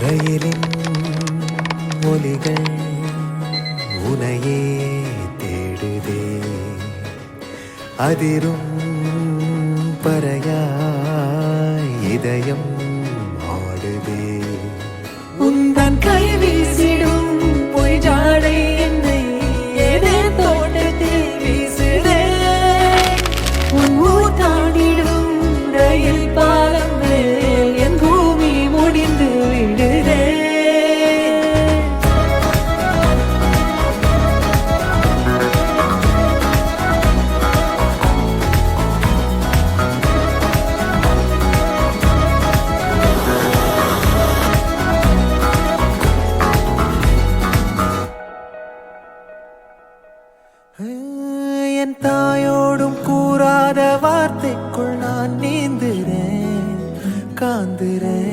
ரயிலின் ஒலிகள் உனையே தேடுதே, அதிரும் பறையாய் இதயம் ஆடுதே. உந்தன் கை வீசிடும் பொய் ஜாடை என்னை ஏதே தோட்டத்தில் வீசுதே. உன் ஊர் தாண்டிடும் ரயில் பாலம் மேல் என் பூமி முடிந்து விடுதே. என் தாயோடும் கூறாத வார்த்தைக்குள் நான் நீந்துறேன், காந்துறேன்.